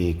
1,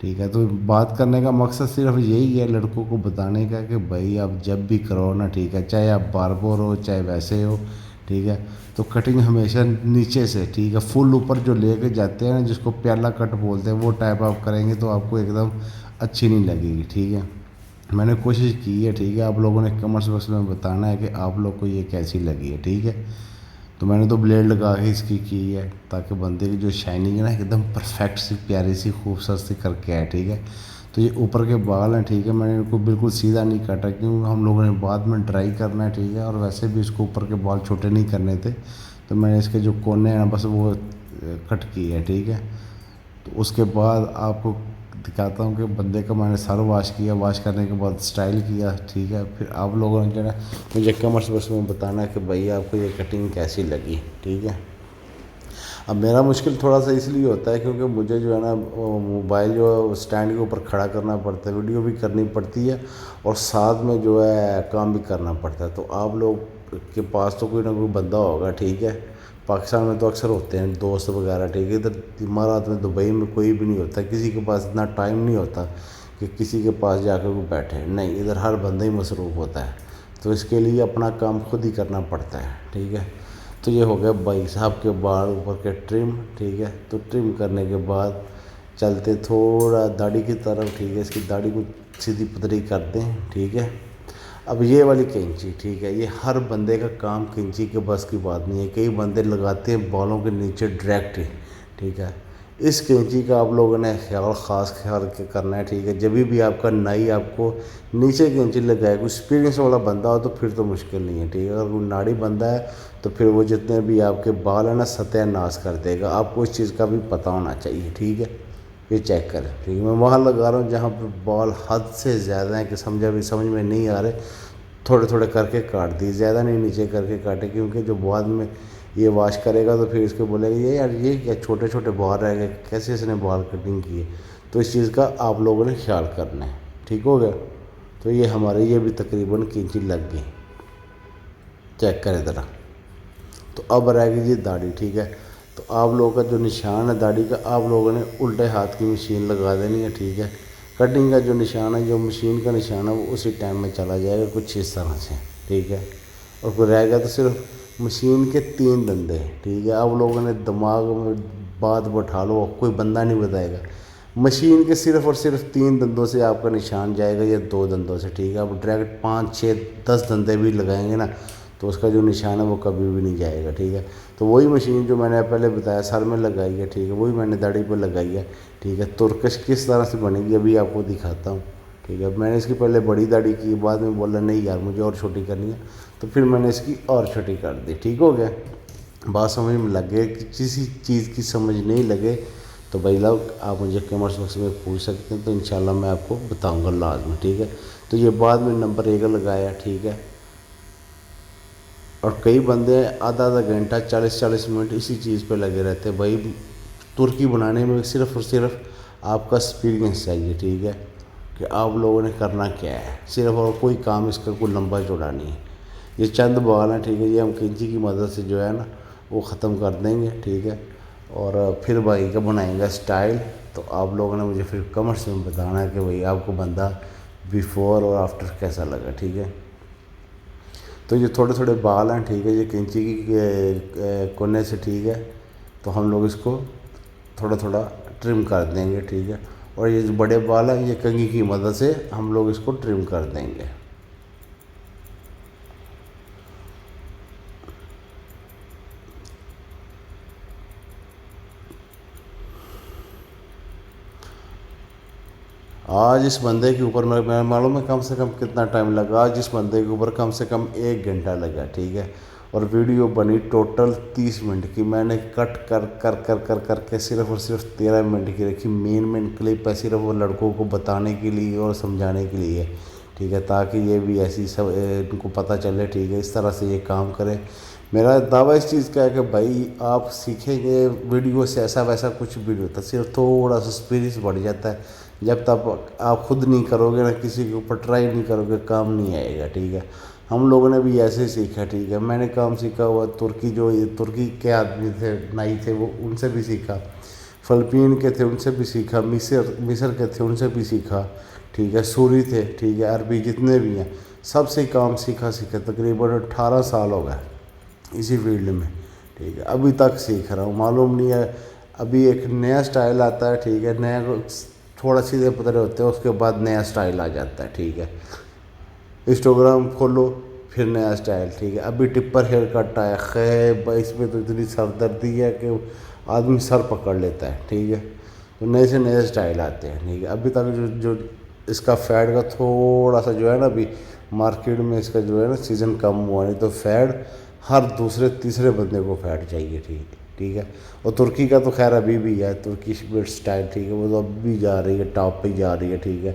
ٹھیک ہے، تو بات کرنے کا مقصد صرف یہی ہے لڑکوں کو بتانے کا کہ بھائی آپ جب بھی کرو نا، ٹھیک ہے، چاہے آپ باربر ہو چاہے ویسے ہو، ٹھیک ہے، تو کٹنگ ہمیشہ نیچے سے، ٹھیک ہے، فل اوپر جو لے کے جاتے ہیں نا، جس کو پیالہ کٹ بولتے ہیں، وہ ٹائپ آپ کریں گے تو آپ کو ایک دم اچھی نہیں لگے گی، ٹھیک ہے۔ میں نے کوشش کی ہے، ٹھیک ہے، آپ لوگوں نے کمنٹس باکس میں بتانا ہے کہ آپ لوگ کو یہ کیسی لگی ہے، ٹھیک ہے۔ تو میں نے تو بلیڈ لگا کے اس کی ہے تاکہ بندے کی جو شائننگ ہے نا ایک دم پرفیکٹ سی پیاری سی خوبصورت سی کر کے آئے، ٹھیک ہے۔ تو یہ اوپر کے بال ہیں، ٹھیک ہے، میں نے ان کو بالکل سیدھا نہیں کاٹا کیوں ہم لوگوں نے بعد میں ڈرائی کرنا ہے، ٹھیک ہے، اور ویسے بھی اس کو اوپر کے بال چھوٹے نہیں کرنے تھے، تو میں نے اس کے جو کونے ہیں بس وہ کٹ کی ہے، ٹھیک ہے۔ تو اس کے بعد آپ کو دکھاتا ہوں کہ بندے کا میں نے سر واش کیا، واش کرنے کے بعد اسٹائل کیا، ٹھیک ہے۔ پھر آپ لوگوں نے جو ہے نا مجھے کمنٹس باکس میں بتانا ہے کہ بھائی آپ کو یہ کٹنگ کیسی لگی، ٹھیک ہے۔ اب میرا مشکل تھوڑا سا اس لیے ہوتا ہے کیونکہ مجھے جو ہے نا موبائل جو ہے اسٹینڈ کے اوپر کھڑا کرنا پڑتا ہے، ویڈیو بھی کرنی پڑتی ہے اور ساتھ میں جو ہے کام بھی کرنا پڑتا ہے۔ تو آپ لوگ کے پاس تو کوئی نہ کوئی بندہ ہوگا، ٹھیک ہے، پاکستان میں تو اکثر ہوتے ہیں دوست وغیرہ، ٹھیک ہے، ادھر امارات میں دبئی میں کوئی بھی نہیں ہوتا، کسی کے پاس اتنا ٹائم نہیں ہوتا کہ کسی کے پاس جا کے وہ بیٹھے، نہیں، ادھر ہر بندہ ہی مصروف ہوتا ہے، تو اس کے لیے اپنا کام خود ہی کرنا پڑتا ہے، ٹھیک ہے۔ تو یہ ہو گیا بھائی صاحب کے بال اوپر کے ٹرم، ٹھیک ہے۔ تو ٹرم کرنے کے بعد چلتے تھوڑا داڑھی کی طرف، ٹھیک ہے، اس کی داڑھی کو سیدھی پتلی کر دیں، ٹھیک ہے۔ اب یہ والی کینچی، ٹھیک ہے، یہ ہر بندے کا کام کینچی کے بس کی بات نہیں ہے، کئی بندے لگاتے ہیں بالوں کے نیچے ڈائریکٹ ہی، ٹھیک ہے۔ اس کینچی کا آپ لوگوں نے خاص خیال کرنا ہے، ٹھیک ہے۔ جب بھی آپ کا نائی آپ کو نیچے کینچی لگائے، کوئی ایکسپیرینس والا بندہ ہو تو پھر تو مشکل نہیں ہے، ٹھیک ہے۔ اگر کوئی ناڑی بندہ ہے تو پھر وہ جتنے بھی آپ کے بال ہیں نا ستیہ ناش کر دے گا، آپ کو اس چیز کا بھی پتہ ہونا چاہیے، ٹھیک ہے۔ یہ چیک کریں، ٹھیک ہے۔ میں وہاں لگا رہا ہوں جہاں پہ بال حد سے زیادہ ہیں کہ سمجھ میں نہیں آ رہے، تھوڑے تھوڑے کر کے کاٹ دی، زیادہ نہیں نیچے کر کے کاٹے، کیونکہ جو بعد میں یہ واش کرے گا تو پھر اس کے بولے گا یہ یار یہ کیا چھوٹے چھوٹے بال رہ گئے، کیسے اس نے بال کٹنگ کی ہے۔ تو اس چیز کا آپ لوگوں نے خیال کرنا ہے، ٹھیک ہو گیا۔ تو یہ ہمارے یہ بھی تقریباً کینچی لگ گئی، چیک کریں ذرا۔ تو اب رہ گئی جی داڑھی، ٹھیک ہے۔ تو آپ لوگوں کا جو نشان ہے داڑھی کا، آپ لوگوں نے الٹے ہاتھ کی مشین لگا دینی ہے، ٹھیک ہے۔ کٹنگ کا جو نشان ہے، جو مشین کا نشان ہے، وہ اسی ٹائم میں چلا جائے گا کچھ اس طرح سے، ٹھیک ہے۔ اور پھر رہ گیا تو صرف مشین کے 3 دندے، ٹھیک ہے۔ آپ لوگوں نے دماغ میں بات بٹھا لو، کوئی بندہ نہیں بتائے گا، مشین کے صرف اور صرف 3 دندوں سے آپ کا نشان جائے گا یا 2 دندوں سے، ٹھیک ہے۔ آپ ڈائریکٹ 5 6 10 دندے بھی لگائیں گے نا تو اس کا جو نشان ہے وہ کبھی بھی نہیں جائے گا، ٹھیک ہے۔ تو وہی مشین جو میں نے پہلے بتایا سر میں لگائی ہے، ٹھیک ہے، وہی میں نے داڑھی پہ لگائی ہے، ٹھیک ہے۔ ترکش کس طرح سے بنے گی ابھی آپ کو دکھاتا ہوں، ٹھیک ہے۔ میں نے اس کی پہلے بڑی داڑھی کی، بعد میں بولا نہیں یار مجھے اور چھوٹی کرنی ہے، تو پھر میں نے اس کی اور چھوٹی کر دی، ٹھیک ہو گیا۔ بات سمجھ میں لگے، کسی چیز کی سمجھ نہیں لگے تو بھائی لوگ آپ مجھے کمنٹس باکس میں پوچھ سکتے ہیں، تو انشاءاللہ میں آپ کو بتاؤں گا لازمی، ٹھیک ہے۔ تو یہ بعد میں نمبر 1 لگایا، ٹھیک ہے۔ اور کئی بندے آدھا گھنٹہ 40 منٹ اسی چیز پہ لگے رہتے ہیں، بھائی ترکی بنانے میں صرف اور صرف آپ کا ایکسپیرینس چاہیے، ٹھیک ہے، کہ آپ لوگوں نے کرنا کیا ہے، صرف اور کوئی کام اس کا کوئی لمبا چوڑا نہیں ہے۔ یہ چند بال ہیں، ٹھیک ہے، یہ ہم کینچی کی مدد سے جو ہے نا وہ ختم کر دیں گے، ٹھیک ہے۔ اور پھر بھائی کا بنائیں گا اسٹائل، تو آپ لوگوں نے مجھے پھر کمنٹس میں بتانا ہے کہ بھائی آپ کو بندہ بیفور اور آفٹر کیسا لگا، ٹھیک ہے۔ تو یہ تھوڑے تھوڑے بال ہیں، ٹھیک ہے، یہ کینچی کی کونے سے، ٹھیک ہے، تو ہم لوگ اس کو تھوڑا تھوڑا ٹرم کر دیں گے، ٹھیک ہے۔ اور یہ جو بڑے بال ہیں یہ کنگھی کی مدد سے ہم لوگ اس کو ٹرم کر دیں گے۔ آج اس بندے کے اوپر میں معلوم ہے کم سے کم کتنا ٹائم لگا، آج اس بندے کے اوپر کم سے کم 1 گھنٹہ لگا، ٹھیک ہے۔ اور ویڈیو بنی ٹوٹل 30 منٹ کی، میں نے کٹ کر کے صرف اور صرف 13 منٹ کی رکھی، مین کلپ ہے، صرف وہ لڑکوں کو بتانے کے لیے اور سمجھانے کے لیے، ٹھیک ہے، تاکہ یہ بھی ایسی سب ان کو پتہ چلے، ٹھیک ہے، اس طرح سے یہ کام کریں۔ میرا دعویٰ اس چیز کا ہے کہ بھائی آپ سیکھیں گے ویڈیو سے، ایسا ویسا کچھ بھی نہیں ہوتا، صرف تھوڑا سا ایکسپیرینس بڑھ جاتا ہے، جب تک آپ خود نہیں کرو گے نا، کسی کے اوپر ٹرائی نہیں کرو گے، کام نہیں آئے گا، ٹھیک ہے۔ ہم لوگوں نے بھی ایسے ہی سیکھا، ٹھیک ہے، میں نے کام سیکھا ہوا ترکی کے آدمی تھے نائی تھے وہ ان سے بھی سیکھا، فلپین کے تھے ان سے بھی سیکھا، مصر کے تھے ان سے بھی سیکھا، ٹھیک ہے، سوری تھے، ٹھیک ہے، عربی جتنے بھی ہیں سب سے کام سیکھا تقریباً 18 سال ہو گئے اسی فیلڈ میں، ٹھیک ہے، ابھی تک سیکھ رہا ہوں، معلوم نہیں ہے ابھی ایک نیا سٹائل آتا ہے، ٹھیک ہے، نیا تھوڑا سیدھے پتلے ہوتے ہیں اس کے بعد نیا سٹائل آ جاتا ہے، ٹھیک ہے، انسٹاگرام کھولو پھر نیا سٹائل، ٹھیک ہے، ابھی ٹپر ہیئر کٹ آیا، خیر اس میں تو اتنی سر دردی ہے کہ آدمی سر پکڑ لیتا ہے، ٹھیک ہے، تو نئے سے نئے سٹائل آتے ہیں، ٹھیک ہے، ابھی تک جو اس کا فیڈ کا تھوڑا سا جو ہے نا ابھی مارکیٹ میں اس کا جو ہے نا سیزن کم ہوا، نہیں تو فیڈ ہر دوسرے تیسرے بندے کو فیڈ چاہیے، ٹھیک ہے، اور ترکی کا تو خیر ابھی بھی ہے، ترکی سٹائل، ٹھیک ہے، وہ تو اب بھی جا رہی ہے، ٹاپ پہ جا رہی ہے، ٹھیک ہے،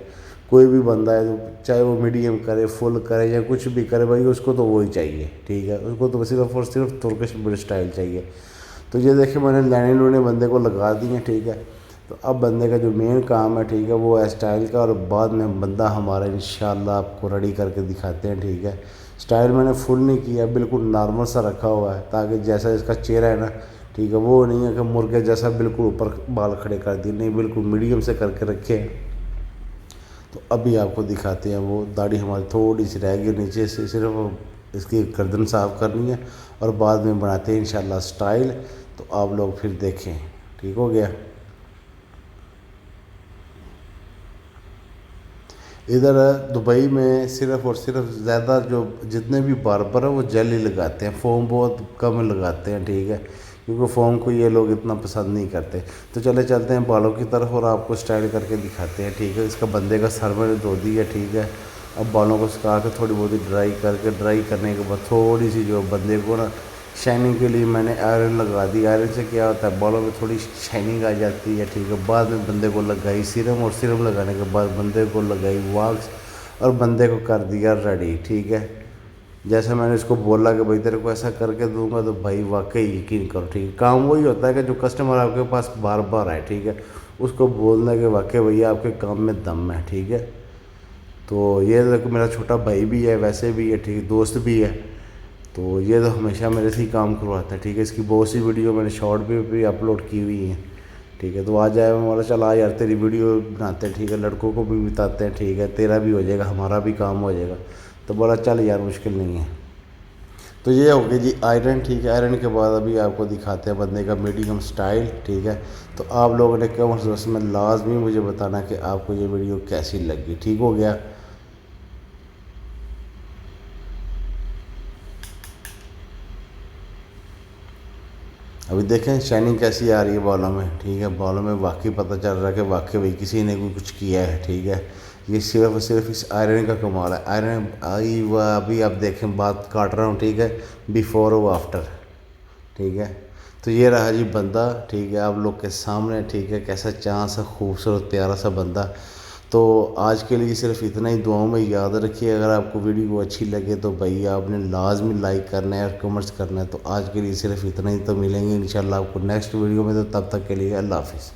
کوئی بھی بندہ ہے چاہے وہ میڈیم کرے، فل کرے یا کچھ بھی کرے بھائی اس کو تو وہی چاہیے، ٹھیک ہے، اس کو تو صرف اور صرف ترکش سٹائل چاہیے۔ تو یہ دیکھیں میں نے لینے لونے بندے کو لگا دی ہیں، ٹھیک ہے، تو اب بندے کا جو مین کام ہے، ٹھیک ہے، وہ ہے سٹائل کا، اور بعد میں بندہ ہمارا انشاءاللہ آپ کو ریڈی کر کے دکھاتے ہیں، ٹھیک ہے۔ سٹائل میں نے فل نہیں کیا، بالکل نارمل سا رکھا ہوا ہے تاکہ جیسا اس کا چہرہ ہے نا، ٹھیک ہے، وہ نہیں ہے کہ مرغے جیسا بالکل اوپر بال کھڑے کر دیے، نہیں، بالکل میڈیم سے کر کے رکھے ہیں۔ تو ابھی آپ کو دکھاتے ہیں، وہ داڑھی ہماری تھوڑی سی رہ گئی نیچے سے، صرف اس کی گردن صاف کرنی ہے اور بعد میں بناتے ہیں انشاءاللہ سٹائل، تو آپ لوگ پھر دیکھیں، ٹھیک ہو گیا۔ ادھر دبئی میں صرف اور صرف زیادہ جو جتنے بھی باربر ہیں وہ جیل ہی لگاتے ہیں، فوم بہت کم لگاتے ہیں، ٹھیک ہے، کیونکہ فوم کو یہ لوگ اتنا پسند نہیں کرتے۔ تو چلتے ہیں بالوں کی طرف اور آپ کو سٹائل کر کے دکھاتے ہیں، ٹھیک ہے۔ اس کا بندے کا سر میں نے دھو دی ہے، ٹھیک ہے، اب بالوں کو سکھا کے تھوڑی بہت ڈرائی کر کے، ڈرائی کرنے کے بعد تھوڑی سی جو بندے کو نا شائننگ کے لیے میں نے آئرن لگا دی۔ آئرن سے کیا ہوتا ہے بالوں میں تھوڑی شائننگ آ جاتی ہے، ٹھیک ہے، بعد میں بندے کو لگائی سیرم، اور سیرم لگانے کے بعد بندے کو لگائی واکس اور بندے کو کر دیا ریڈی، ٹھیک ہے۔ جیسے میں نے اس کو بولا کہ بھائی تیرے کو ایسا کر کے دوں گا تو بھائی واقعی یقین کرو، ٹھیک ہے۔ کام وہی ہوتا ہے کہ جو کسٹمر آپ کے پاس بار بار آئے، ٹھیک ہے، اس کو بولنا کہ واقعی بھیا آپ کے کام میں دم ہے، ٹھیک ہے۔ تو یہ میرا چھوٹا بھائی بھی ہے، ویسے بھی ہے، ٹھیک ہے، دوست بھی ہے، تو یہ تو ہمیشہ میرے سے ہی کام کرواتا ہے، ٹھیک ہے۔ اس کی بہت سی ویڈیو میں نے شارٹ بھی اپلوڈ کی ہوئی ہیں، ٹھیک ہے۔ تو آ جائے میں بولا چل یار تیری ویڈیو بناتے ہیں، ٹھیک ہے، لڑکوں کو بھی بتاتے ہیں، ٹھیک ہے، تیرا بھی ہو جائے گا، ہمارا بھی کام ہو جائے گا۔ تو بولا چل یار مشکل نہیں ہے۔ تو یہ ہو گئی جی آئرن، ٹھیک ہے۔ آئرن کے بعد ابھی آپ کو دکھاتے ہیں بندے کا میڈیم سٹائل، ٹھیک ہے۔ تو آپ لوگوں نے کمنٹس باکس میں لازمی مجھے بتانا کہ آپ کو یہ ویڈیو کیسی لگی، ٹھیک ہو گیا۔ ابھی دیکھیں شائننگ کیسی آ رہی ہے بالوں میں، ٹھیک ہے، بالوں میں واقعی پتہ چل رہا ہے کہ واقعی بھائی کسی نے کوئی کچھ کیا ہے، ٹھیک ہے۔ یہ صرف اور صرف اس آئرن کا کمال ہے۔ آئرن آئی وہ ابھی آپ دیکھیں بات کاٹ رہا ہوں، ٹھیک ہے، بیفور و آفٹر، ٹھیک ہے۔ تو یہ رہا جی بندہ، ٹھیک ہے، آپ لوگ کے سامنے، ٹھیک ہے، کیسا چاند سا خوبصورت پیارا سا بندہ۔ تو آج کے لیے صرف اتنا ہی، دعاؤں میں یاد رکھیے، اگر آپ کو ویڈیو اچھی لگے تو بھائی آپ نے لازمی لائک کرنا ہے اور کمنٹس کرنا ہے۔ تو آج کے لیے صرف اتنا ہی، تو ملیں گے انشاءاللہ آپ کو نیکسٹ ویڈیو میں، تو تب تک کے لیے اللہ حافظ۔